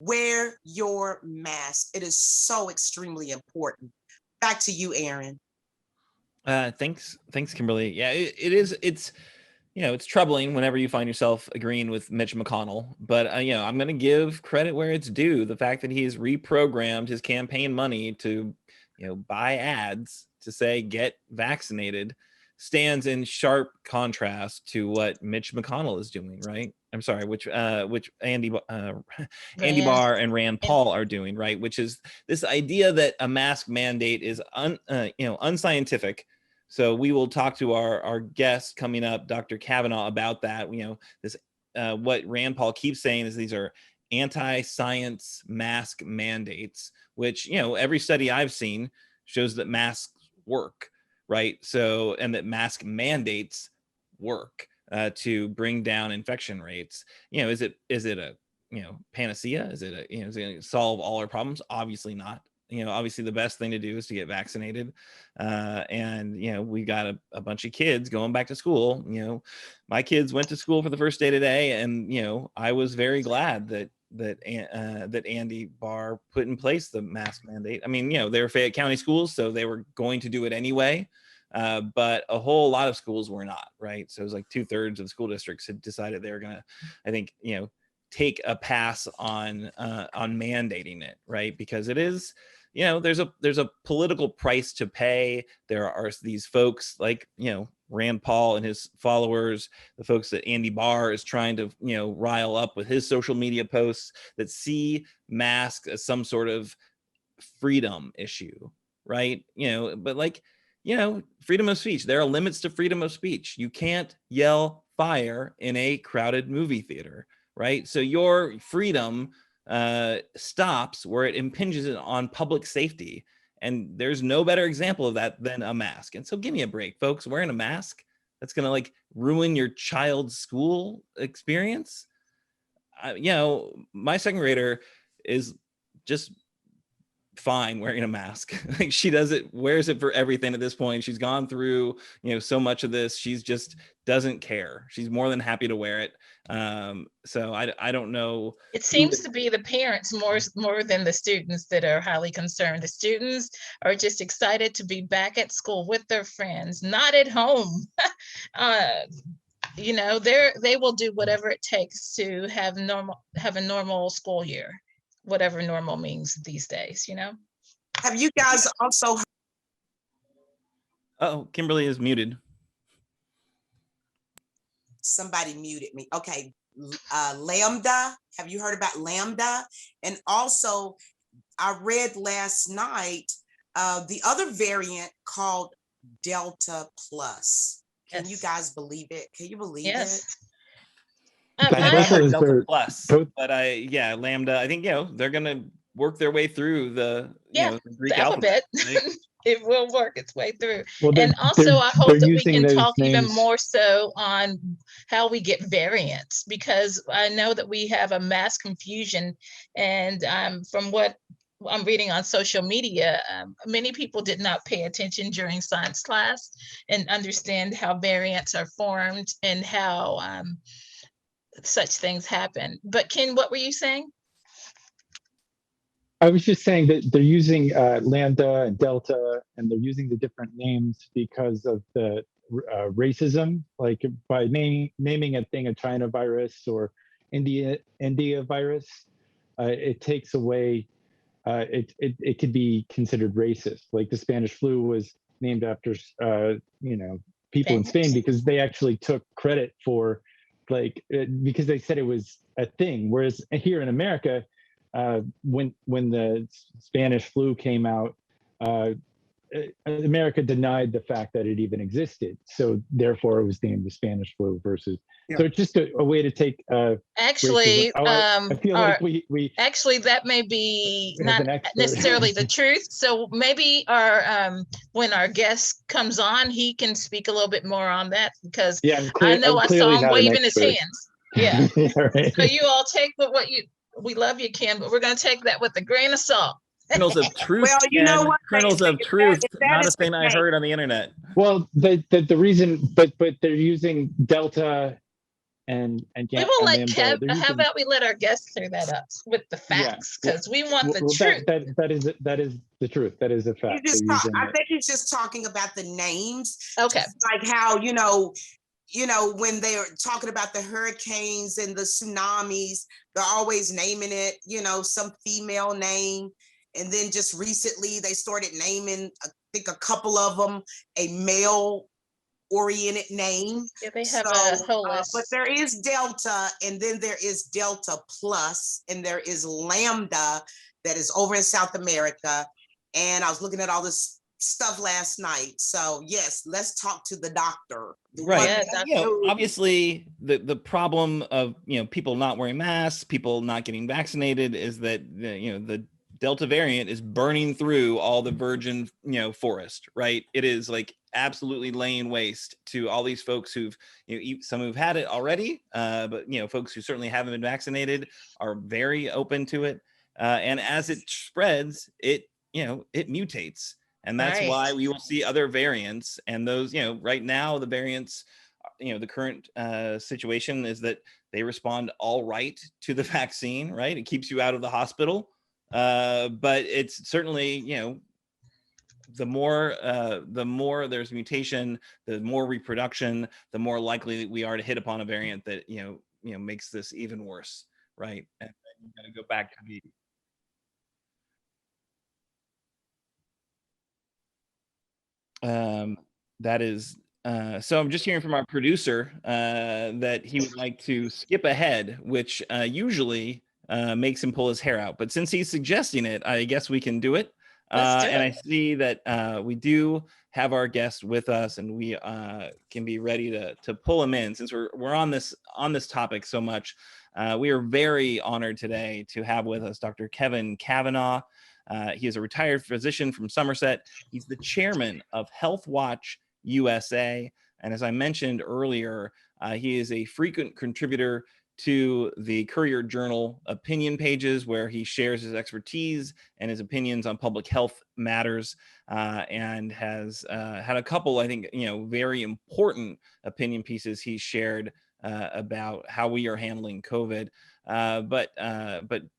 wear your mask. It is so extremely important. Back to you, Aaron. Thanks, Kimberly. Yeah, it is. It's it's troubling whenever you find yourself agreeing with Mitch McConnell. But I'm going to give credit where it's due. The fact that he's reprogrammed his campaign money to, buy ads to say get vaccinated stands in sharp contrast to what Mitch McConnell is doing. Right? I'm sorry, which Andy Barr and Rand Paul are doing. Right? Which is this idea that a mask mandate is unscientific. So we will talk to our guest coming up, Dr. Kavanagh, about that. This what Rand Paul keeps saying is these are anti-science mask mandates, which every study I've seen shows that masks work, right? So and that mask mandates work to bring down infection rates. Is it a panacea? Is it is it going to solve all our problems? Obviously not. Obviously the best thing to do is to get vaccinated. And we got a bunch of kids going back to school. My kids went to school for the first day today, and I was very glad that Andy Barr put in place the mask mandate. I mean, they were Fayette County schools, so they were going to do it anyway. But a whole lot of schools were not, right? So it was like 2/3 of school districts had decided they were gonna, I think, take a pass on mandating it, right? Because it is, there's a political price to pay. There are these folks like Rand Paul and his followers, the folks that Andy Barr is trying to rile up with his social media posts, that see masks as some sort of freedom issue, right? But like freedom of speech, there are limits to freedom of speech. You can't yell fire in a crowded movie theater, right? So your freedom stops where it impinges on public safety. And there's no better example of that than a mask. And so give me a break, folks. Wearing a mask that's going to like ruin your child's school experience. My second grader is just fine wearing a mask. Like she wears it for everything at this point. She's gone through so much of this. She's just doesn't care. She's more than happy to wear it. So I don't know. It seems to be the parents more than the students that are highly concerned. The students are just excited to be back at school with their friends, not at home. They will do whatever it takes to have a normal school year, whatever normal means these days. Have you guys also? Oh, Kimberly is muted. Somebody muted me. Okay. Lambda. Have you heard about Lambda? And also, I read last night the other variant called Delta Plus. Can you guys believe it? Can you believe it? I heard Delta Plus, but Lambda. I think they're gonna work their way through the the Greek alphabet. Right? It will work its way through. Well, and also, I hope that we can talk even more so on how we get variants, because I know that we have a mass confusion. And from what I'm reading on social media, many people did not pay attention during science class and understand how variants are formed and how such things happen. But Ken, what were you saying? I was just saying that they're using Lambda and Delta, and they're using the different names because of the racism. Like by naming a thing a China virus or India virus, it takes away. It could be considered racist. Like the Spanish flu was named after people in Spain because they actually took credit for because they said it was a thing. Whereas here in America, when the Spanish flu came out, America denied the fact that it even existed. So therefore it was named the Spanish flu versus. So it's just a way to take. Actually, I feel like we actually that may be not necessarily the truth. So maybe when our guest comes on, he can speak a little bit more on that, because I know I saw him waving his hands. Yeah. Right. So you all take we love you, Ken, but we're going to take that with a grain of salt. Kernels of truth. Well, you know what? Kernels of truth, not a thing I heard on the internet. Well, the reason, but they're using Delta and We will let lambda, Kev, how about we let our guests clear that up with the facts, because we want the truth. That is the truth. That is a fact. I think he's just talking about the names. Okay. Like how, when they're talking about the hurricanes and the tsunamis, they're always naming it, some female name. And then just recently they started naming, I think a couple of them, a male oriented name. Yeah, they have a whole list. But there is Delta, and then there is Delta Plus, and there is Lambda that is over in South America. And I was looking at all this stuff last night. So yes, let's talk to the doctor. Right. Obviously the problem of, people not wearing masks, people not getting vaccinated is that, the Delta variant is burning through all the virgin, forest, right? It is like absolutely laying waste to all these folks who've, some who've had it already, but, folks who certainly haven't been vaccinated are very open to it. And as it spreads, it mutates. And that's why we will see other variants. And those, right now, the variants, the current situation is that they respond all right to the vaccine, right? It keeps you out of the hospital. But it's certainly, the more there's mutation, the more reproduction, the more likely we are to hit upon a variant that, makes this even worse, right? And then you got to go back to the that is so I'm just hearing from our producer that he would like to skip ahead, which usually makes him pull his hair out, but since he's suggesting it, I guess we can do it. And I see that we do have our guest with us, and we can be ready to pull him in since we're on this topic so much. We are very honored today to have with us Dr. Kevin Kavanagh. He is a retired physician from Somerset. He's the chairman of Health Watch USA. And as I mentioned earlier, he is a frequent contributor to the Courier Journal opinion pages, where he shares his expertise and his opinions on public health matters, and has had a couple, I think, very important opinion pieces he's shared about how we are handling COVID. But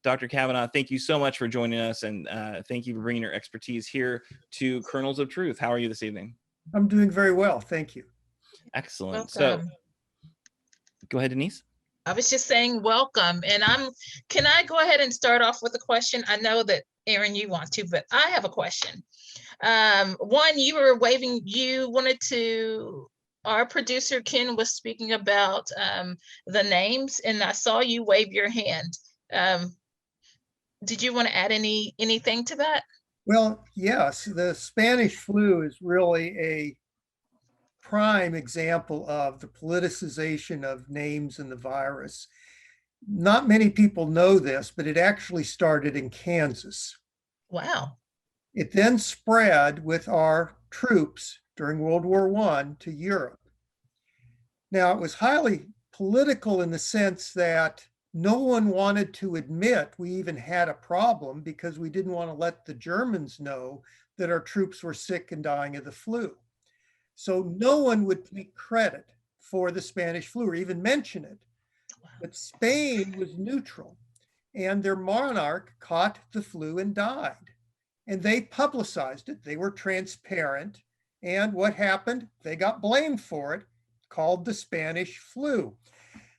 Dr. Kavanagh, thank you so much for joining us, and thank you for bringing your expertise here to Kernels of Truth. How are you this evening? I'm doing very well, thank you. Excellent. Welcome. So, go ahead, Denise. I was just saying welcome, and can I go ahead and start off with a question? I know that Aaron, you want to, but I have a question. One, our producer Ken was speaking about the names, and I saw you wave your hand. Did you want to add anything to that? Well, yes, the Spanish flu is really a prime example of the politicization of names in the virus. Not many people know this, but it actually started in Kansas. Wow. It then spread with our troops during World War I to Europe. Now, it was highly political in the sense that no one wanted to admit we even had a problem because we didn't want to let the Germans know that our troops were sick and dying of the flu. So no one would take credit for the Spanish flu or even mention it. But Spain was neutral, and their monarch caught the flu and died. And they publicized it. They were transparent. And what happened? They got blamed for it, called the Spanish flu.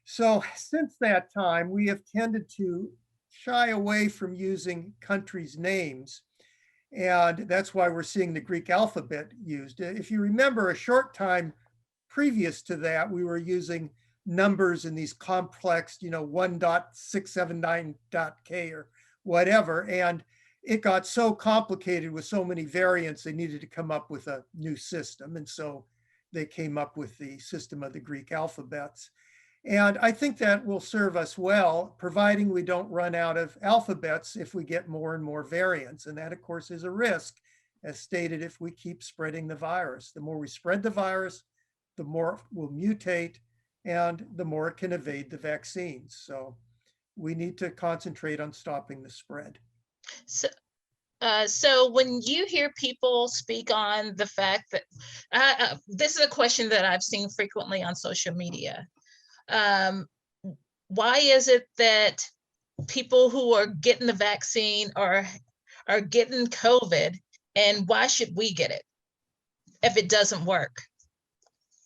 So since that time, we have tended to shy away from using countries' names. And that's why we're seeing the Greek alphabet used. If you remember, a short time previous to that, we were using numbers in these complex, 1.679.k or whatever. And it got so complicated with so many variants, they needed to come up with a new system. And so they came up with the system of the Greek alphabets. And I think that will serve us well, providing we don't run out of alphabets if we get more and more variants. And that, of course, is a risk, as stated, if we keep spreading the virus. The more we spread the virus, the more it will mutate, and the more it can evade the vaccines. So we need to concentrate on stopping the spread. So when you hear people speak on the fact that, this is a question that I've seen frequently on social media. Why is it that people who are getting the vaccine are getting COVID, and why should we get it if it doesn't work?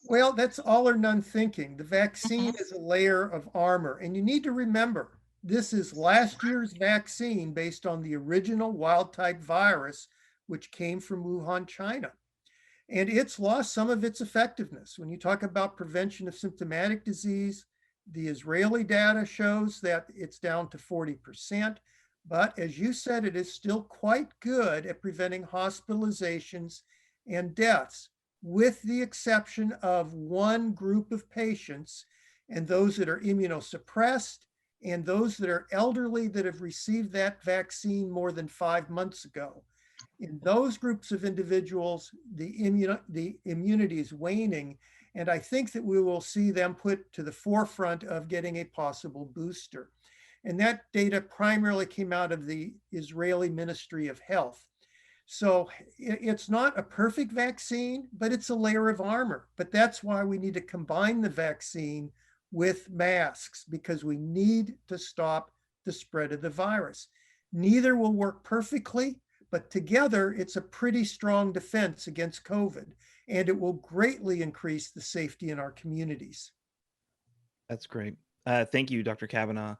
Well, that's all or none thinking. The vaccine is a layer of armor, and you need to remember, this is last year's vaccine based on the original wild type virus, which came from Wuhan, China. And it's lost some of its effectiveness. When you talk about prevention of symptomatic disease, the Israeli data shows that it's down to 40%. But as you said, it is still quite good at preventing hospitalizations and deaths, with the exception of one group of patients, and those that are immunosuppressed and those that are elderly that have received that vaccine more than 5 months ago. In those groups of individuals, the immunity is waning, and I think that we will see them put to the forefront of getting a possible booster. And that data primarily came out of the Israeli Ministry of Health. So it's not a perfect vaccine, but it's a layer of armor. But that's why we need to combine the vaccine with masks, because we need to stop the spread of the virus. Neither will work perfectly, but together it's a pretty strong defense against COVID, and it will greatly increase the safety in our communities. That's great. Thank you, Dr. Kavanagh.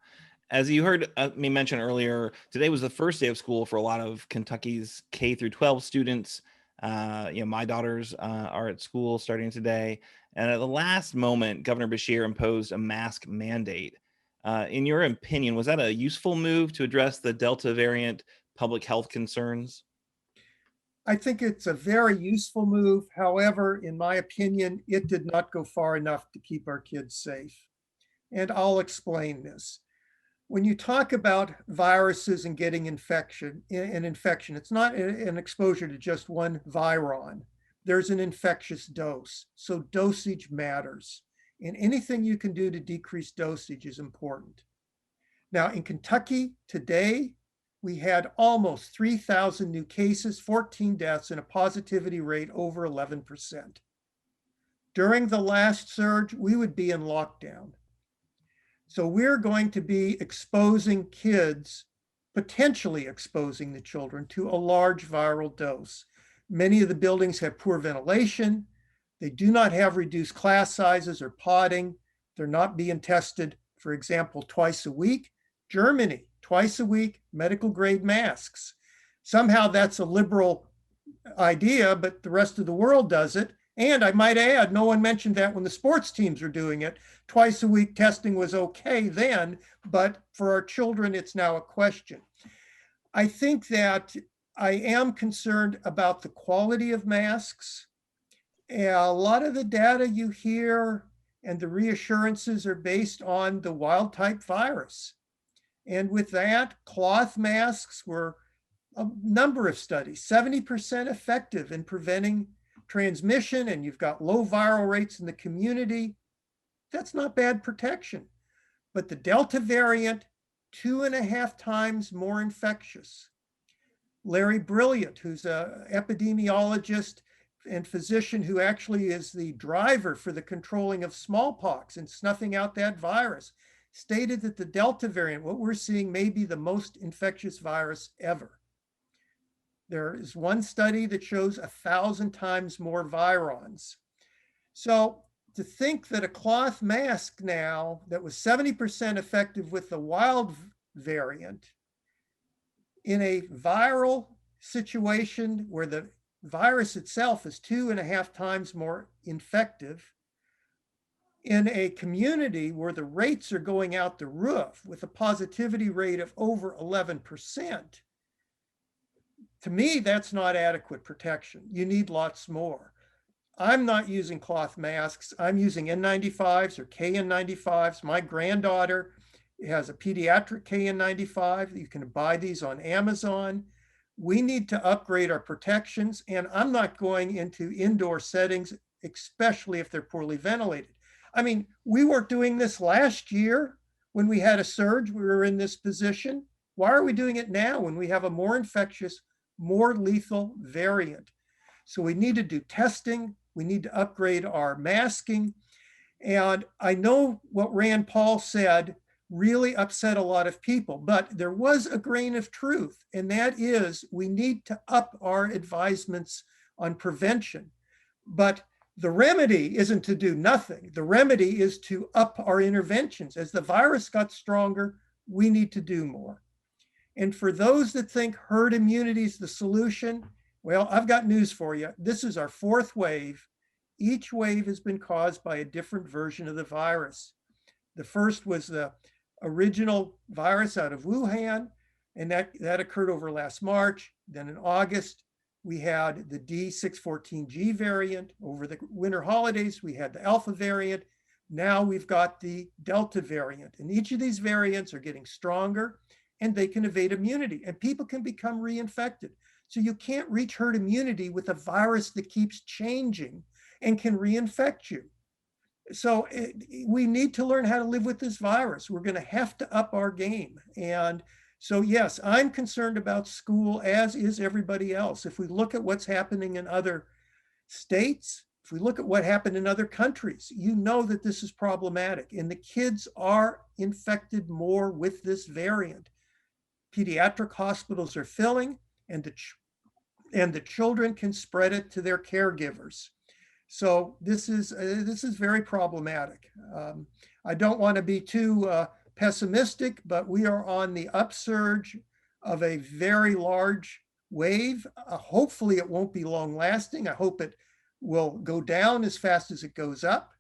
As you heard me mention earlier, today was the first day of school for a lot of Kentucky's K through 12 students. My daughters are at school starting today. And at the last moment, Governor Beshear imposed a mask mandate. In your opinion, was that a useful move to address the Delta variant public health concerns? I think it's a very useful move. However, in my opinion, it did not go far enough to keep our kids safe. And I'll explain this. When you talk about viruses and getting an infection, it's not an exposure to just one viron. There's an infectious dose. So dosage matters. And anything you can do to decrease dosage is important. Now, in Kentucky today, we had almost 3,000 new cases, 14 deaths, and a positivity rate over 11%. During the last surge, we would be in lockdown. So we're going to be exposing kids, potentially exposing the children to a large viral dose. Many of the buildings have poor ventilation. They do not have reduced class sizes or podding. They're not being tested, for example, twice a week. Germany, twice a week, medical grade masks. Somehow that's a liberal idea, but the rest of the world does it. And I might add, no one mentioned that when the sports teams were doing it. Twice a week testing was okay then, but for our children, it's now a question. I think that I am concerned about the quality of masks. A lot of the data you hear and the reassurances are based on the wild type virus. And with that, cloth masks were a number of studies, 70% effective in preventing transmission, and you've got low viral rates in the community. That's not bad protection. But the Delta variant, 2.5 times more infectious. Larry Brilliant, who's an epidemiologist and physician who actually is the driver for the controlling of smallpox and snuffing out that virus, stated that the Delta variant, what we're seeing, may be the most infectious virus ever. There is one study that shows 1,000 times more virons. So to think that a cloth mask now that was 70% effective with the wild variant in a viral situation where the virus itself is 2.5 times more infective, in a community where the rates are going out the roof with a positivity rate of over 11%, to me, that's not adequate protection. You need lots more. I'm not using cloth masks. I'm using N95s or KN95s. My granddaughter has a pediatric KN95. You can buy these on Amazon. We need to upgrade our protections, and I'm not going into indoor settings, especially if they're poorly ventilated. I mean, we weren't doing this last year when we had a surge. We were in this position. Why are we doing it now when we have a more infectious, more lethal variant? So we need to do testing. We need to upgrade our masking. And I know what Rand Paul said really upset a lot of people, but there was a grain of truth, and that is we need to up our advisements on prevention. But the remedy isn't to do nothing. The remedy is to up our interventions. As the virus got stronger, we need to do more. And for those that think herd immunity is the solution, well, I've got news for you. This is our fourth wave. Each wave has been caused by a different version of the virus. The first was the original virus out of Wuhan, and that occurred over last March. Then in August, we had the D614G variant. Over the winter holidays, we had the Alpha variant. Now we've got the Delta variant. And each of these variants are getting stronger, and they can evade immunity, and people can become reinfected. So you can't reach herd immunity with a virus that keeps changing and can reinfect you. So we need to learn how to live with this virus. We're going to have to up our game. And so, yes, I'm concerned about school, as is everybody else. If we look at what's happening in other states, if we look at what happened in other countries, you know that this is problematic. And the kids are infected more with this variant. Pediatric hospitals are filling, and the children can spread it to their caregivers. So this is very problematic. I don't want to be too pessimistic, but we are on the upsurge of a very large wave. Hopefully it won't be long lasting. I hope it will go down as fast as it goes up.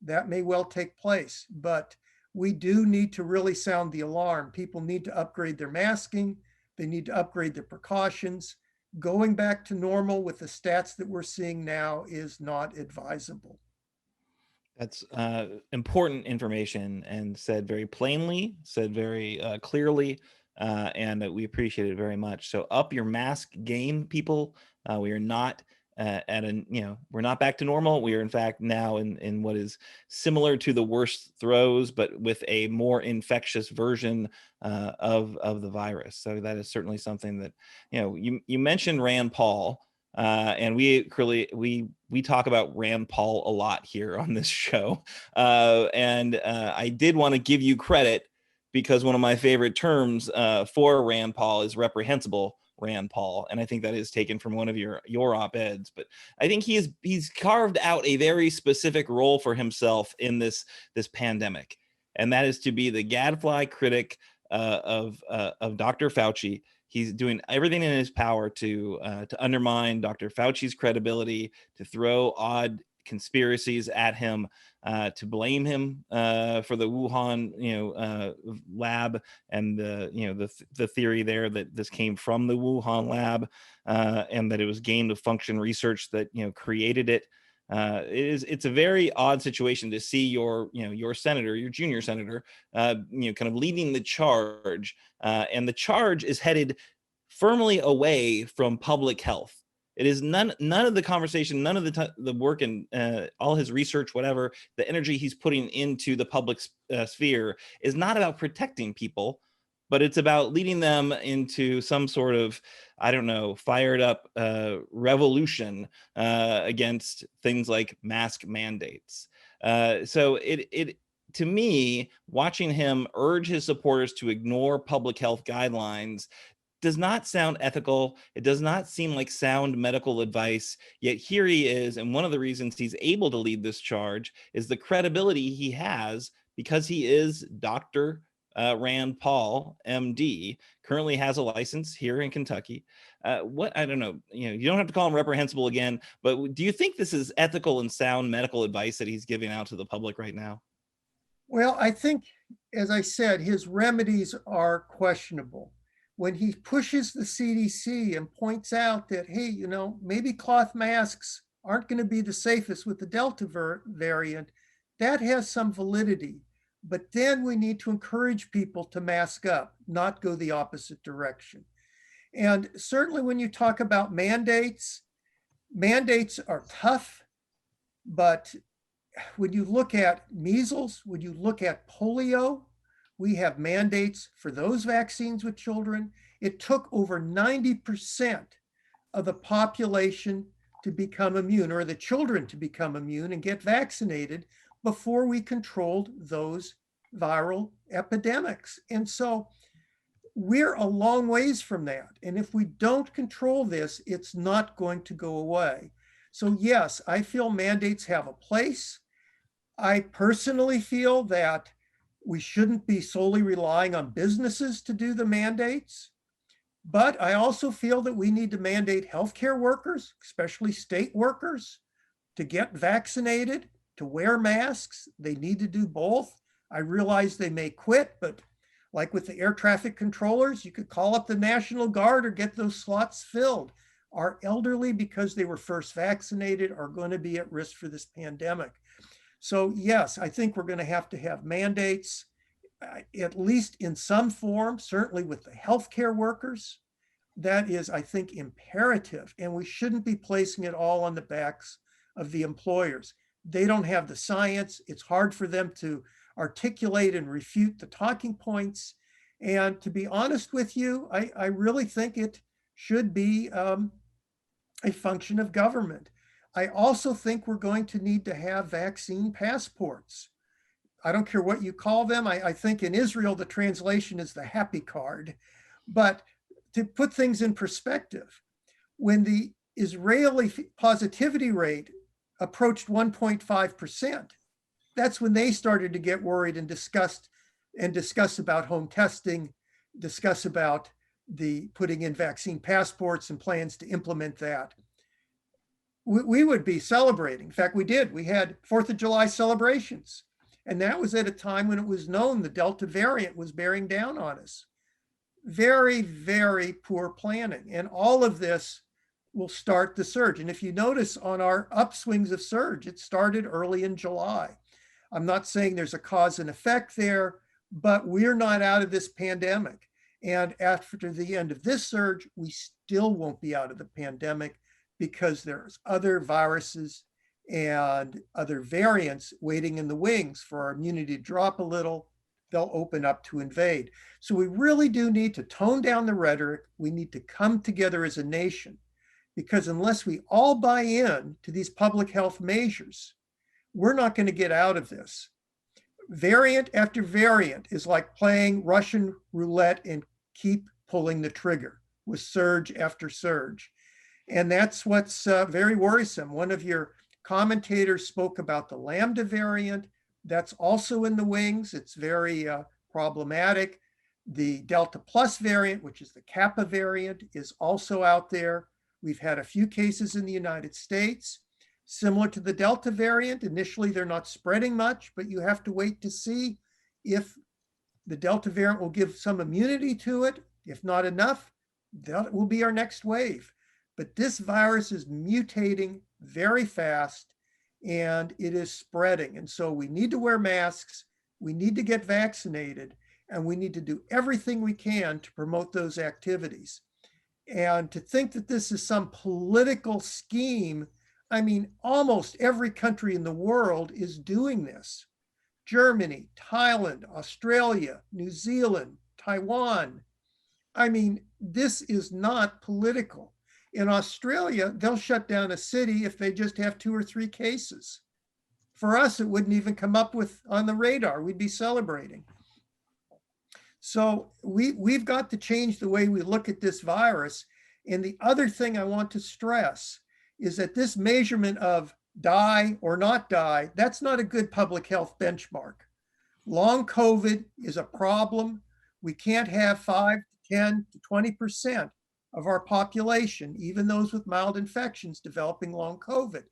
That may well take place, but we do need to really sound the alarm. People need to upgrade their masking. They need to upgrade their precautions. Going back to normal with the stats that we're seeing now is not advisable. That's important information, and said very plainly, said very clearly, and we appreciate it very much. So up your mask game, people. We are not we're not back to normal. We are in fact now in what is similar to the worst throes, but with a more infectious version of the virus. So that is certainly something that, you mentioned Rand Paul, and we talk about Rand Paul a lot here on this show. And I did want to give you credit, because one of my favorite terms for Rand Paul is reprehensible Rand Paul, and I think that is taken from one of your op-eds. But I think he's carved out a very specific role for himself in this pandemic, and that is to be the gadfly critic of Dr. Fauci. He's doing everything in his power to undermine Dr. Fauci's credibility, to throw odd conspiracies at him, to blame him for the Wuhan lab, and the theory there that this came from the Wuhan lab, and that it was gain of function research that created it. It's a very odd situation to see your senator, your junior senator, kind of leading the charge, and the charge is headed firmly away from public health. It is none of the conversation, none of the work, and all his research, whatever, the energy he's putting into the public sphere is not about protecting people, but it's about leading them into some sort of, I don't know, fired up revolution against things like mask mandates. So it to me, watching him urge his supporters to ignore public health guidelines does not sound ethical. It does not seem like sound medical advice. Yet here he is, and one of the reasons he's able to lead this charge is the credibility he has, because he is Dr. Rand Paul, MD, currently has a license here in Kentucky. I don't know, you don't have to call him reprehensible again, but do you think this is ethical and sound medical advice that he's giving out to the public right now? Well, I think, as I said, his remedies are questionable. When he pushes the CDC and points out that, hey, maybe cloth masks aren't going to be the safest with the Delta variant, that has some validity. But then we need to encourage people to mask up, not go the opposite direction. And certainly when you talk about mandates are tough, but when you look at measles, when you look at polio, we have mandates for those vaccines with children. It took over 90% of the population to become immune, or the children to become immune and get vaccinated. before we controlled those viral epidemics. And so we're a long ways from that. And if we don't control this, it's not going to go away. So yes, I feel mandates have a place. I personally feel that we shouldn't be solely relying on businesses to do the mandates. But I also feel that we need to mandate healthcare workers, especially state workers, to get vaccinated, to wear masks. They need to do both. I realize they may quit, but like with the air traffic controllers, you could call up the National Guard or get those slots filled. Our elderly, because they were first vaccinated, are going to be at risk for this pandemic. So yes, I think we're going to have mandates, at least in some form, certainly with the healthcare workers. That is, I think, imperative. And we shouldn't be placing it all on the backs of the employers. They don't have the science. It's hard for them to articulate and refute the talking points. And to be honest with you, I really think it should be a function of government. I also think we're going to need to have vaccine passports. I don't care what you call them. I think in Israel, the translation is the happy card. But to put things in perspective, when the Israeli positivity rate approached 1.5%, that's when they started to get worried and discuss about home testing, discuss about the putting in vaccine passports and plans to implement that. We would be celebrating. In fact, we did. We had 4th of July celebrations. And that was at a time when it was known the Delta variant was bearing down on us. Very, very poor planning. And all of this will start the surge. And if you notice on our upswings of surge, it started early in July. I'm not saying there's a cause and effect there, but we're not out of this pandemic. And after the end of this surge, we still won't be out of the pandemic because there's other viruses and other variants waiting in the wings for our immunity to drop a little. They'll open up to invade. So we really do need to tone down the rhetoric. We need to come together as a nation, because unless we all buy in to these public health measures, we're not going to get out of this. Variant after variant is like playing Russian roulette and keep pulling the trigger with surge after surge. And that's what's very worrisome. One of your commentators spoke about the Lambda variant. That's also in the wings. It's very problematic. The Delta Plus variant, which is the Kappa variant, is also out there. We've had a few cases in the United States. Similar to the Delta variant, initially they're not spreading much, but you have to wait to see if the Delta variant will give some immunity to it. If not enough, that will be our next wave. But this virus is mutating very fast and it is spreading. And so we need to wear masks, we need to get vaccinated, and we need to do everything we can to promote those activities. And to think that this is some political scheme, I mean, almost every country in the world is doing this. Germany, Thailand, Australia, New Zealand, Taiwan. I mean, this is not political. In Australia, they'll shut down a city if they just have 2 or 3 cases. For us, it wouldn't even come up on the radar. We'd be celebrating. So we've got to change the way we look at this virus. And the other thing I want to stress is that this measurement of die or not die, that's not a good public health benchmark. Long COVID is a problem. We can't have 5 to 10 to 20% of our population, even those with mild infections, developing long COVID.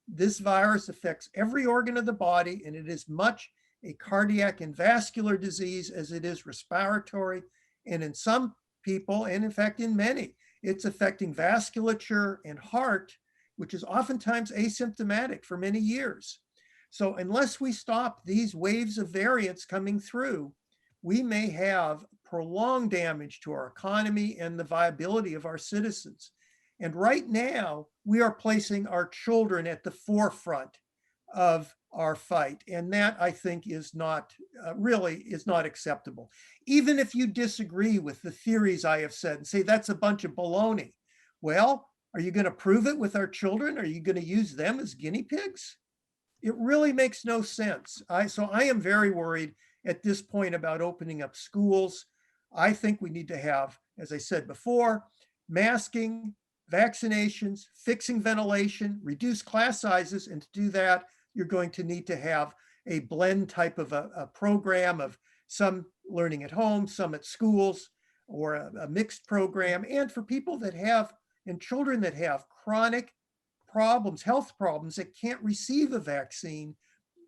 This virus affects every organ of the body, and it is much a cardiac and vascular disease as it is respiratory. And in some people, and in fact in many, it's affecting vasculature and heart, which is oftentimes asymptomatic for many years. So unless we stop these waves of variants coming through, we may have prolonged damage to our economy and the viability of our citizens. And right now, we are placing our children at the forefront of our fight. And that, I think, is not really not acceptable. Even if you disagree with the theories I have said and say that's a bunch of baloney, well, are you going to prove it with our children? Are you going to use them as guinea pigs? It really makes no sense. So I am very worried at this point about opening up schools. I think we need to have, as I said before, masking, vaccinations, fixing ventilation, reduce class sizes. And to do that, you're going to need to have a blend type of a program of some learning at home, some at schools, or a mixed program. And for people that have, and children that have chronic problems, health problems that can't receive a vaccine,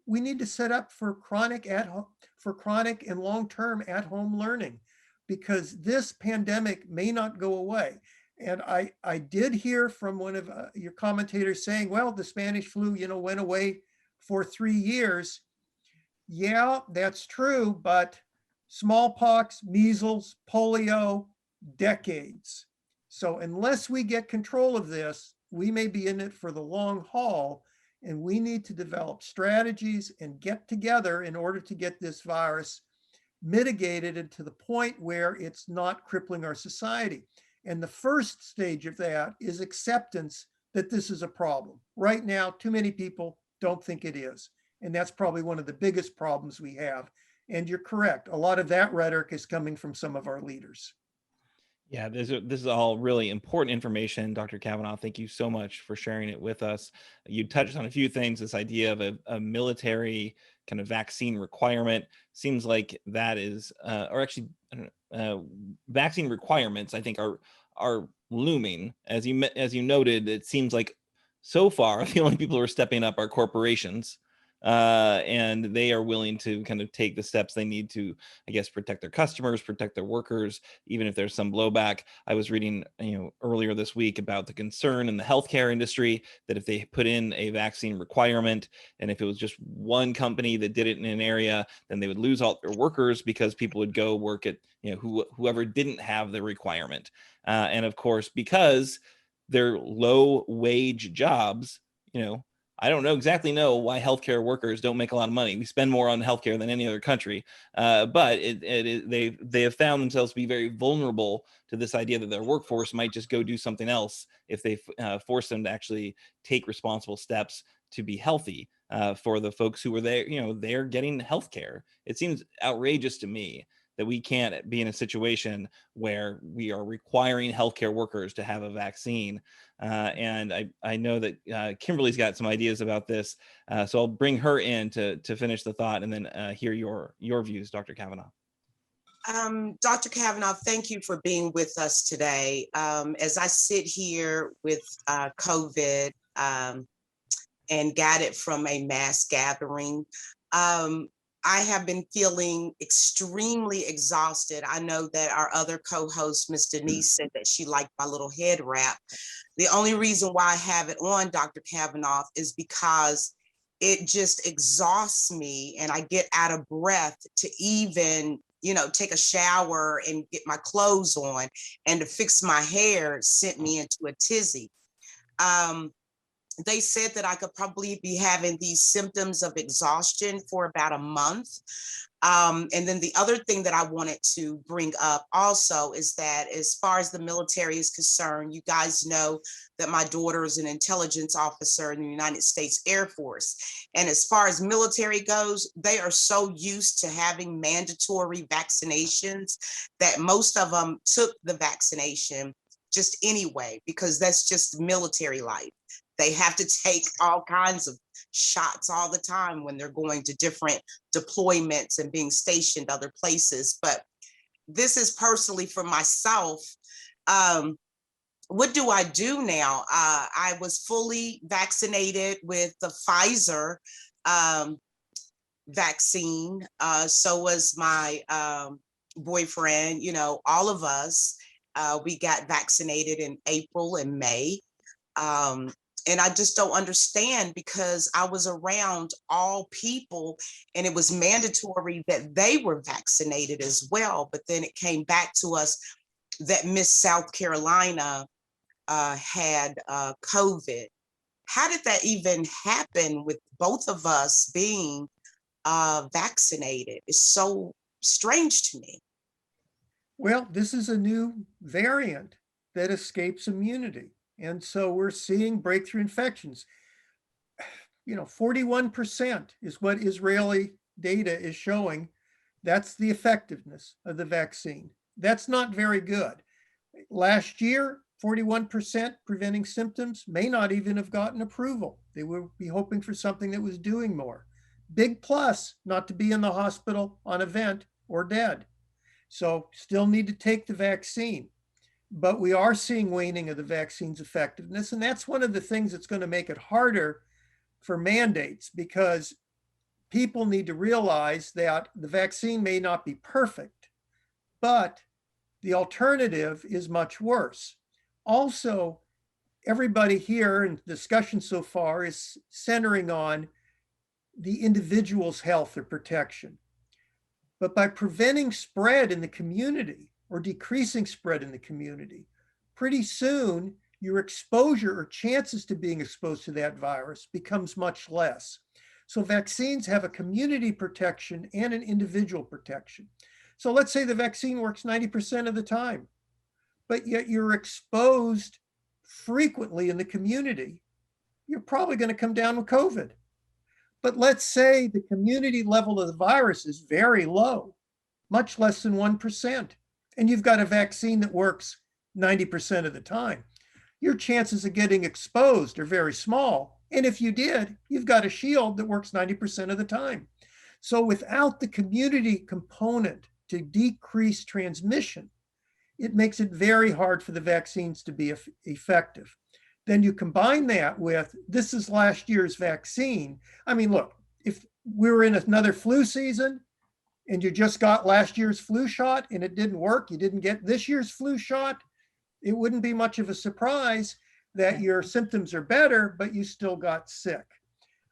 we need to set up for chronic and long-term at-home learning, because this pandemic may not go away. And I did hear from one of your commentators saying, well, the Spanish flu, went away for 3 years. Yeah, that's true, but smallpox, measles, polio, decades. So unless we get control of this, we may be in it for the long haul, and we need to develop strategies and get together in order to get this virus mitigated and to the point where it's not crippling our society. And the first stage of that is acceptance that this is a problem. Right now, too many people don't think it is. And that's probably one of the biggest problems we have. And you're correct. A lot of that rhetoric is coming from some of our leaders. Yeah, this is all really important information, Dr. Kavanagh. Thank you so much for sharing it with us. You touched on a few things. This idea of a military kind of vaccine requirement seems like that is, or actually, I don't know, vaccine requirements, I think, are looming. As you noted, it seems like so far the only people who are stepping up are corporations. And they are willing to kind of take the steps they need to, I guess, protect their customers, protect their workers, even if there's some blowback. I was reading, earlier this week about the concern in the healthcare industry that if they put in a vaccine requirement, and if it was just one company that did it in an area, then they would lose all their workers because people would go work at, whoever didn't have the requirement. And of course, because they're low wage jobs, I don't exactly know why healthcare workers don't make a lot of money. We spend more on healthcare than any other country, but they have found themselves to be very vulnerable to this idea that their workforce might just go do something else if they force them to actually take responsible steps to be healthy for the folks who were there. They're getting healthcare. It seems outrageous to me that we can't be in a situation where we are requiring healthcare workers to have a vaccine. And I know that Kimberly's got some ideas about this, so I'll bring her in to finish the thought, and then hear your views, Dr. Kavanagh. Dr. Kavanagh, thank you for being with us today. As I sit here with COVID and got it from a mass gathering, I have been feeling extremely exhausted. I know that our other co-host, Ms. Denise, said that she liked my little head wrap. The only reason why I have it on, Dr. Kavanagh, is because it just exhausts me and I get out of breath to even, take a shower and get my clothes on, and to fix my hair sent me into a tizzy. They said that I could probably be having these symptoms of exhaustion for about a month. And then the other thing that I wanted to bring up also is that as far as the military is concerned, you guys know that my daughter is an intelligence officer in the United States Air Force. And as far as military goes, they are so used to having mandatory vaccinations that most of them took the vaccination just anyway, because that's just military life. They have to take all kinds of shots all the time when they're going to different deployments and being stationed other places. But this is personally for myself. What do I do now? I was fully vaccinated with the Pfizer vaccine. So was my boyfriend, all of us. We got vaccinated in April and May. And I just don't understand, because I was around all people and it was mandatory that they were vaccinated as well. But then it came back to us that Miss South Carolina had COVID. How did that even happen with both of us being vaccinated? It's so strange to me. Well, this is a new variant that escapes immunity. And so we're seeing breakthrough infections. 41% is what Israeli data is showing. That's the effectiveness of the vaccine. That's not very good. Last year, 41% preventing symptoms may not even have gotten approval. They would be hoping for something that was doing more. Big plus not to be in the hospital on a vent or dead. So still need to take the vaccine. But we are seeing waning of the vaccine's effectiveness. And that's one of the things that's going to make it harder for mandates, because people need to realize that the vaccine may not be perfect, but the alternative is much worse. Also, everybody here in discussion so far is centering on the individual's health or protection. But by preventing spread in the community or decreasing spread in the community, pretty soon your exposure or chances to being exposed to that virus becomes much less. So vaccines have a community protection and an individual protection. So let's say the vaccine works 90% of the time, but yet you're exposed frequently in the community. You're probably going to come down with COVID. But let's say the community level of the virus is very low, much less than 1%, and you've got a vaccine that works 90% of the time. Your chances of getting exposed are very small. And if you did, you've got a shield that works 90% of the time. So without the community component to decrease transmission, it makes it very hard for the vaccines to be effective. Then you combine that with, this is last year's vaccine. I mean, look, if we were in another flu season and you just got last year's flu shot and it didn't work, you didn't get this year's flu shot, it wouldn't be much of a surprise that your symptoms are better, but you still got sick.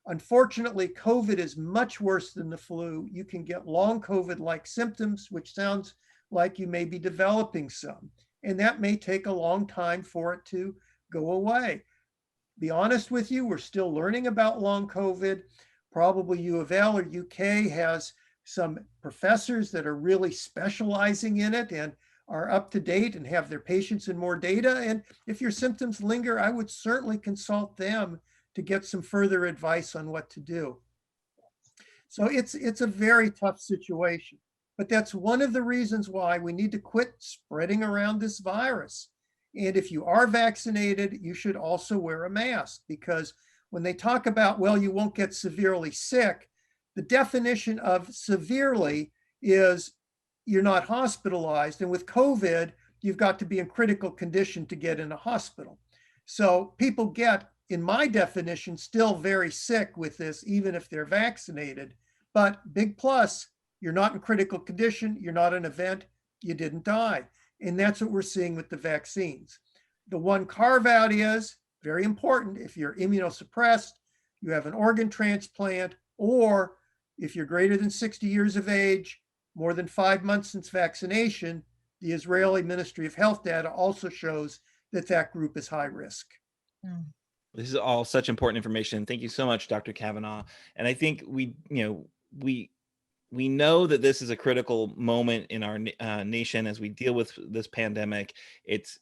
Unfortunately, COVID is much worse than the flu. You can get long COVID-like symptoms, which sounds like you may be developing some, and that may take a long time for it to go away. Be honest with you, we're still learning about long COVID. Probably U of L or UK has some professors that are really specializing in it and are up to date and have their patients in more data. And if your symptoms linger, I would certainly consult them to get some further advice on what to do. So it's a very tough situation, but that's one of the reasons why we need to quit spreading around this virus. And if you are vaccinated, you should also wear a mask, because when they talk about, well, you won't get severely sick, the definition of severely is you're not hospitalized. And with COVID, you've got to be in critical condition to get in a hospital. So people get, in my definition, still very sick with this, even if they're vaccinated. But big plus, you're not in critical condition, you're not an event, you didn't die. And that's what we're seeing with the vaccines. The one carve out is very important. If you're immunosuppressed, you have an organ transplant, or if you're greater than 60 years of age, more than 5 months since vaccination, the Israeli Ministry of Health data also shows that that group is high risk. This is all such important information. Thank you so much, Dr. Kavanagh. And I think we know that this is a critical moment in our nation as we deal with this pandemic. It's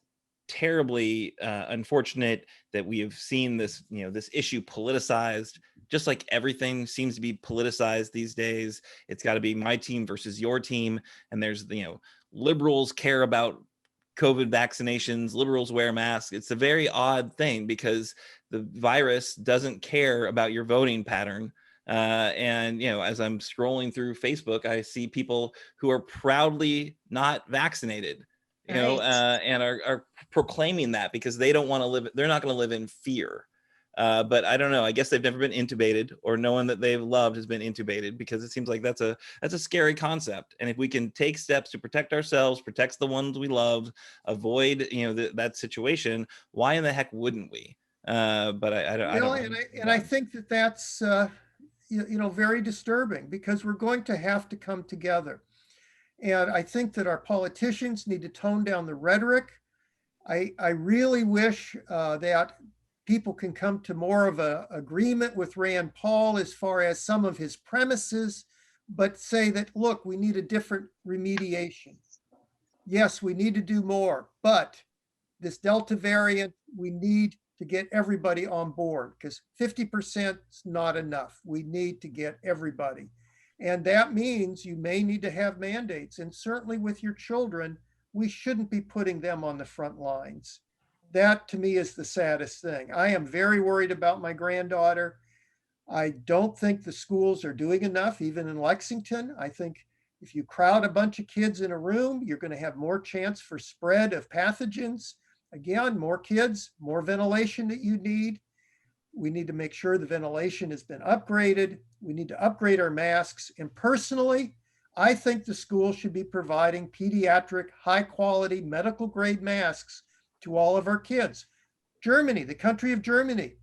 terribly unfortunate that we have seen this, this issue politicized, just like everything seems to be politicized these days. It's got to be my team versus your team. And there's, liberals care about COVID vaccinations, liberals wear masks. It's a very odd thing because the virus doesn't care about your voting pattern. And, as I'm scrolling through Facebook, I see people who are proudly not vaccinated, and are proclaiming that because they don't want to live, they're not going to live in fear. But I don't know, I guess they've never been intubated, or no one that they've loved has been intubated, because it seems like that's a scary concept. And if we can take steps to protect ourselves, protect the ones we love, avoid, that situation, why in the heck wouldn't we? But I don't. And I think that that's, very disturbing, because we're going to have to come together. And I think that our politicians need to tone down the rhetoric. I really wish that people can come to more of an agreement with Rand Paul as far as some of his premises, but say that, look, we need a different remediation. Yes, we need to do more, but this Delta variant, we need to get everybody on board, because 50% is not enough. We need to get everybody. And that means you may need to have mandates. And certainly with your children, we shouldn't be putting them on the front lines. That to me is the saddest thing. I am very worried about my granddaughter. I don't think the schools are doing enough, even in Lexington. I think if you crowd a bunch of kids in a room, you're going to have more chance for spread of pathogens. Again, more kids, more ventilation that you need. We need to make sure the ventilation has been upgraded. We need to upgrade our masks. And personally, I think the school should be providing pediatric, high quality medical grade masks to all of our kids. Germany, the country of Germany,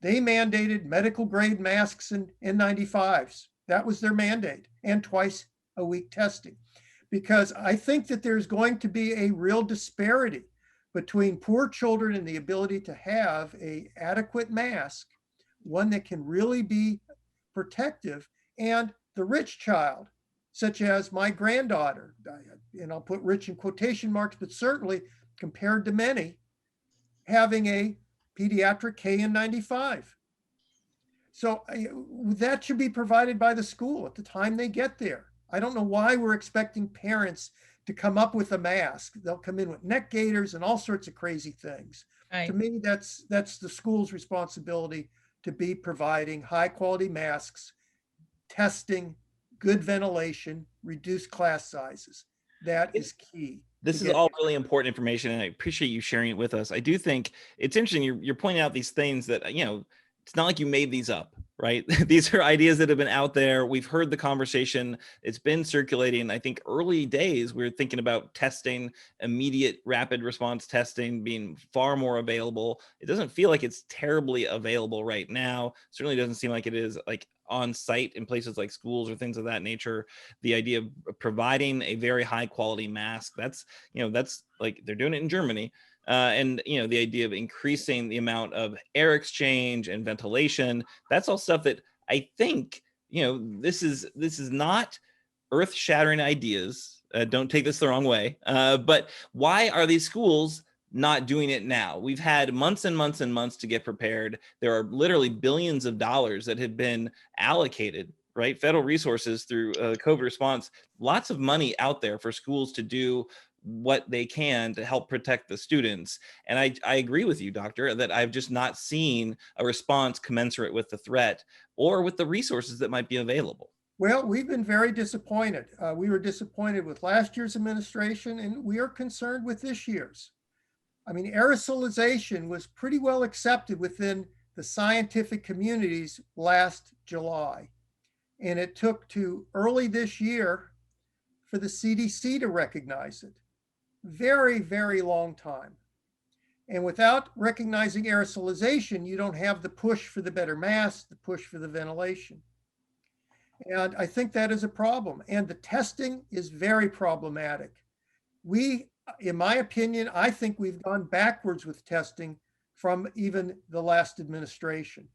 they mandated medical grade masks and N95s. That was their mandate, and twice a week testing. Because I think that there's going to be a real disparity between poor children and the ability to have an adequate mask, one that can really be protective, and the rich child, such as my granddaughter, and I'll put rich in quotation marks, but certainly compared to many, having a pediatric KN95. So that should be provided by the school at the time they get there. I don't know why we're expecting parents to come up with a mask. They'll come in with neck gaiters and all sorts of crazy things. Right. To me, that's the school's responsibility to be providing high quality masks, testing, good ventilation, reduced class sizes. That is key. This is all really important information, and I appreciate you sharing it with us. I do think it's interesting. You're pointing out these things that, it's not like you made these up, right? These are ideas that have been out there. We've heard the conversation. It's been circulating. I think early days, we were thinking about testing, immediate rapid response testing being far more available. It doesn't feel like it's terribly available right now. Certainly doesn't seem like it is like on site in places like schools or things of that nature. The idea of providing a very high quality mask, that's like they're doing it in Germany. And the idea of increasing the amount of air exchange and ventilation, that's all stuff that I think this is not earth-shattering ideas. Don't take this the wrong way, but why are these schools not doing it now? We've had months and months and months to get prepared. There are literally billions of dollars that have been allocated, right? Federal resources through COVID response, lots of money out there for schools to do what they can to help protect the students. And I agree with you, Doctor, that I've just not seen a response commensurate with the threat or with the resources that might be available. Well, we've been very disappointed. We were disappointed with last year's administration, and we are concerned with this year's. I mean, aerosolization was pretty well accepted within the scientific communities last July. And it took to early this year for the CDC to recognize it. Very, very long time. And without recognizing aerosolization, you don't have the push for the better masks, the push for the ventilation. And I think that is a problem. And the testing is very problematic. We, in my opinion, I think we've gone backwards with testing from even the last administration.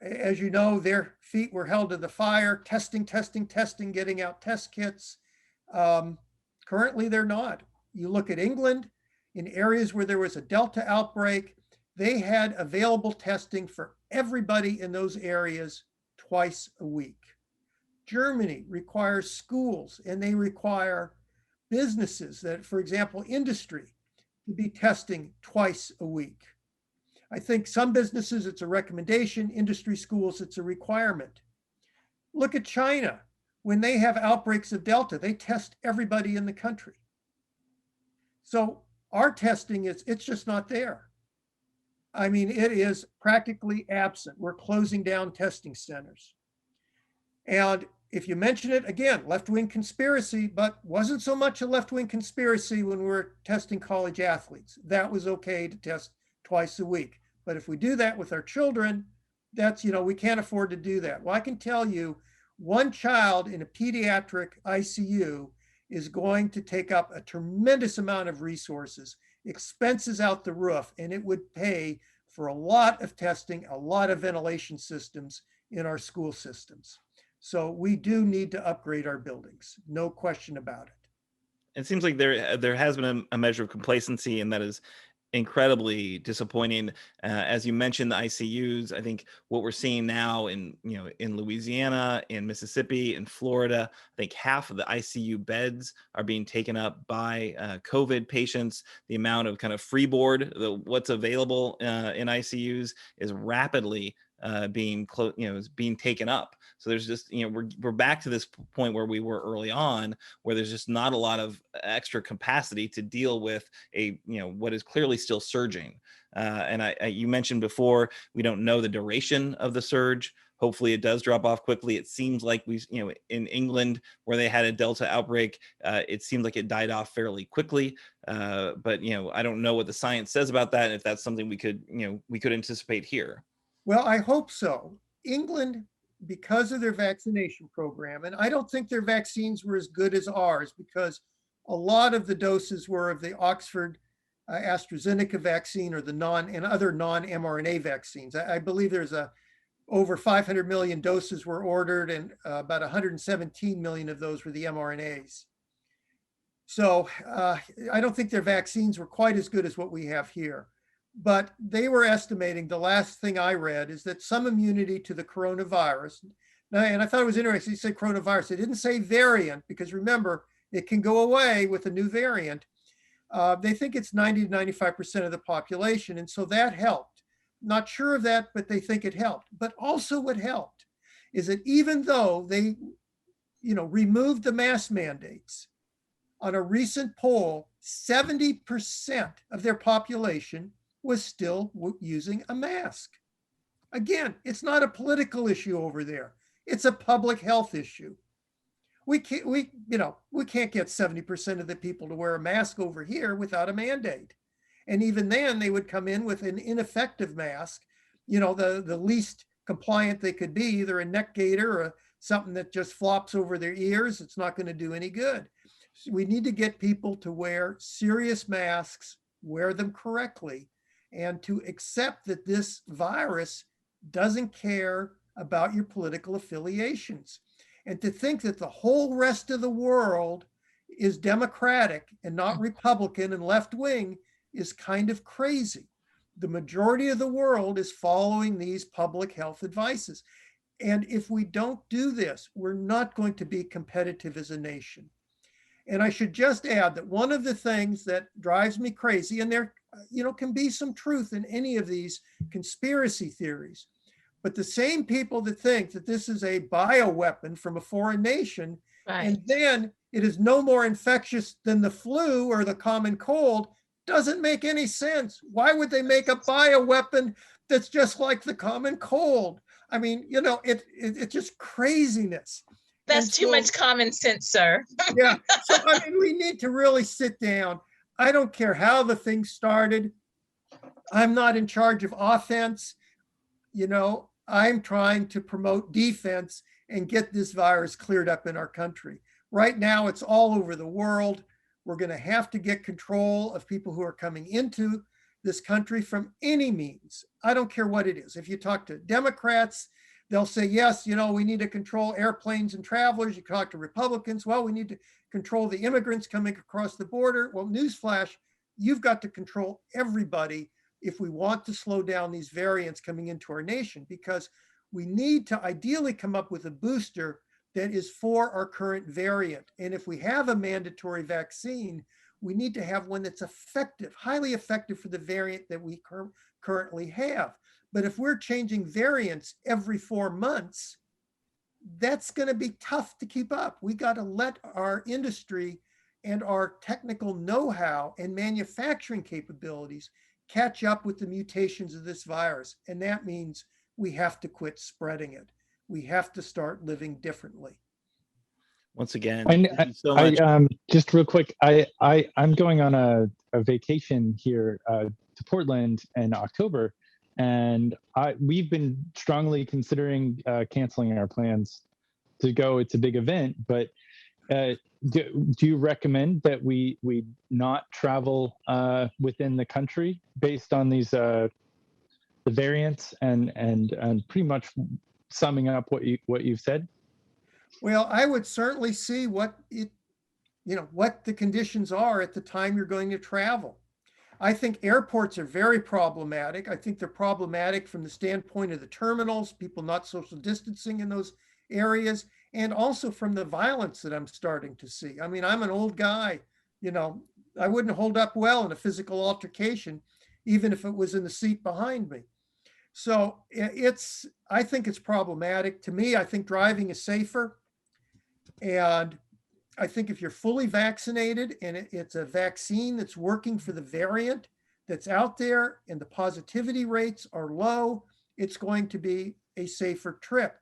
As you know, their feet were held to the fire, testing, getting out test kits. Currently, they're not. You look at England, in areas where there was a Delta outbreak, they had available testing for everybody in those areas twice a week. Germany requires schools and they require businesses that, for example, industry, to be testing twice a week. I think some businesses, it's a recommendation. Industry, schools, it's a requirement. Look at China. When they have outbreaks of Delta, they test everybody in the country. So our testing it's just not there. I mean, it is practically absent. We're closing down testing centers. And if you mention it, again, left-wing conspiracy, but wasn't so much a left-wing conspiracy when we were testing college athletes. That was okay to test twice a week. But if we do that with our children, that's, we can't afford to do that. Well, I can tell you, one child in a pediatric ICU is going to take up a tremendous amount of resources, expenses out the roof, and it would pay for a lot of testing, a lot of ventilation systems in our school systems. So we do need to upgrade our buildings, no question about it. It seems like there has been a measure of complacency, and that is incredibly disappointing. As you mentioned, the ICUs, I think what we're seeing now in Louisiana, in Mississippi, in Florida, I think half of the ICU beds are being taken up by COVID patients. The amount of kind of freeboard, what's available in ICUs is rapidly being taken up. So there's just, we're back to this point where we were early on, where there's just not a lot of extra capacity to deal with what is clearly still surging. And you mentioned before, we don't know the duration of the surge. Hopefully it does drop off quickly. It seems like in England, where they had a Delta outbreak, it seemed like it died off fairly quickly. But I don't know what the science says about that, and if that's something we could anticipate here. Well, I hope so. England, because of their vaccination program, and I don't think their vaccines were as good as ours, because a lot of the doses were of the Oxford AstraZeneca vaccine or and other non-mRNA vaccines. I believe there's over 500 million doses were ordered, and about 117 million of those were the mRNAs. So I don't think their vaccines were quite as good as what we have here. But they were estimating, the last thing I read is that some immunity to the coronavirus. And I thought it was interesting, he said coronavirus. They didn't say variant, because remember, it can go away with a new variant. They think it's 90 to 95% of the population. And so that helped. Not sure of that, but they think it helped. But also what helped is that even though they, removed the mask mandates, on a recent poll, 70% of their population was still using a mask. Again, it's not a political issue over there. It's a public health issue. We can't get 70% of the people to wear a mask over here without a mandate. And even then they would come in with an ineffective mask, the least compliant they could be, either a neck gaiter or something that just flops over their ears. It's not going to do any good. So we need to get people to wear serious masks, wear them correctly, and to accept that this virus doesn't care about your political affiliations. And to think that the whole rest of the world is Democratic and not Republican and left-wing is kind of crazy. The majority of the world is following these public health advices. And if we don't do this, we're not going to be competitive as a nation. And I should just add that one of the things that drives me crazy, and there can be some truth in any of these conspiracy theories, but the same people that think that this is a bioweapon from a foreign nation, right, and then it is no more infectious than the flu or the common cold, doesn't make any sense. Why would they make a bioweapon that's just like the common cold? I mean, it's just craziness. That's too much common sense, sir. Yeah. So, we need to really sit down. I don't care how the thing started. I'm not in charge of offense. I'm trying to promote defense and get this virus cleared up in our country. Right now, it's all over the world. We're going to have to get control of people who are coming into this country from any means. I don't care what it is. If you talk to Democrats, they'll say, yes, we need to control airplanes and travelers. You talk to Republicans, well, we need to control the immigrants coming across the border. Well, newsflash, you've got to control everybody if we want to slow down these variants coming into our nation, because we need to ideally come up with a booster that is for our current variant. And if we have a mandatory vaccine, we need to have one that's effective, highly effective for the variant that we currently have. But if we're changing variants every 4 months, that's going to be tough to keep up. We got to let our industry and our technical know-how and manufacturing capabilities catch up with the mutations of this virus. And that means we have to quit spreading it. We have to start living differently. Once again, thank you so much. Just real quick, I'm going on a vacation here to Portland in October. And we've been strongly considering canceling our plans to go. It's a big event, but do you recommend that we not travel within the country based on these the variants and pretty much summing up what you've said? Well, I would certainly see what the conditions are at the time you're going to travel. I think airports are very problematic. I think they're problematic from the standpoint of the terminals, people not social distancing in those areas, and also from the violence that I'm starting to see. I mean, I'm an old guy, you know, I wouldn't hold up well in a physical altercation, even if it was in the seat behind me. So I think it's problematic. To me, I think driving is safer. And I think if you're fully vaccinated and it's a vaccine that's working for the variant that's out there and the positivity rates are low, it's going to be a safer trip.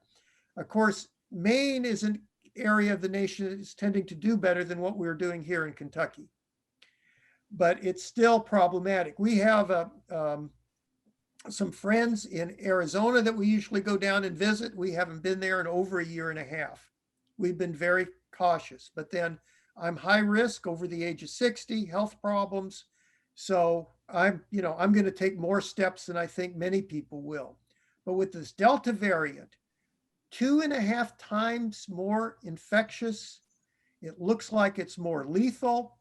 Of course, Maine is an area of the nation that is tending to do better than what we're doing here in Kentucky. But it's still problematic. We have some friends in Arizona that we usually go down and visit. We haven't been there in over a year and a half. We've been very cautious, but then I'm high risk, over the age of 60, health problems. So I'm going to take more steps than I think many people will. But with this Delta variant, 2.5 times more infectious, it looks like it's more lethal.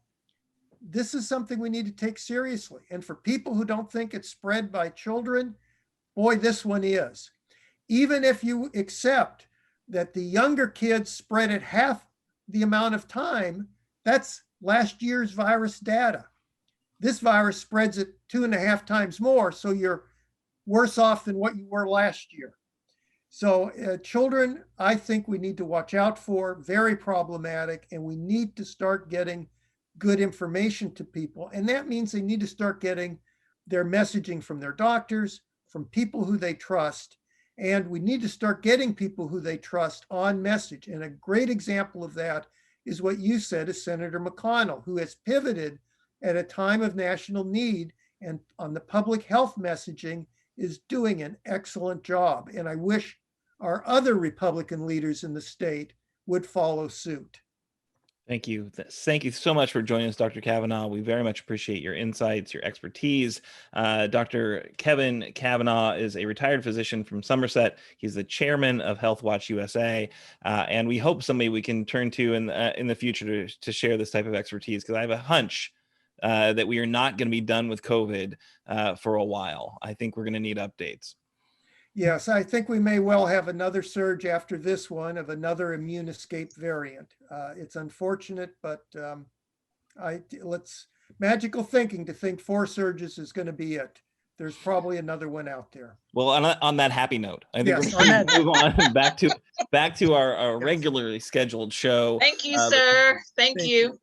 This is something we need to take seriously. And for people who don't think it's spread by children, boy, this one is. Even if you accept that the younger kids spread it half the amount of time, that's last year's virus data. This virus spreads it 2.5 times more, so you're worse off than what you were last year. So children, I think we need to watch out for, very problematic, and we need to start getting good information to people. And that means they need to start getting their messaging from their doctors, from people who they trust. And we need to start getting people who they trust on message. And a great example of that is what you said, is Senator McConnell, who has pivoted at a time of national need and on the public health messaging is doing an excellent job. And I wish our other Republican leaders in the state would follow suit. Thank you. Thank you so much for joining us, Dr. Kavanagh. We very much appreciate your insights, your expertise. Dr. Kevin Kavanagh is a retired physician from Somerset. He's the chairman of Health Watch USA. And we hope somebody we can turn to in the future to share this type of expertise, because I have a hunch that we are not going to be done with COVID for a while. I think we're going to need updates. Yes, I think we may well have another surge after this one of another immune escape variant. It's unfortunate, but let's magical thinking to think 4 surges is going to be it. There's probably another one out there. Well, on that happy note, I think we're going to move on back to our regularly scheduled show. Thank you, sir. Thank you.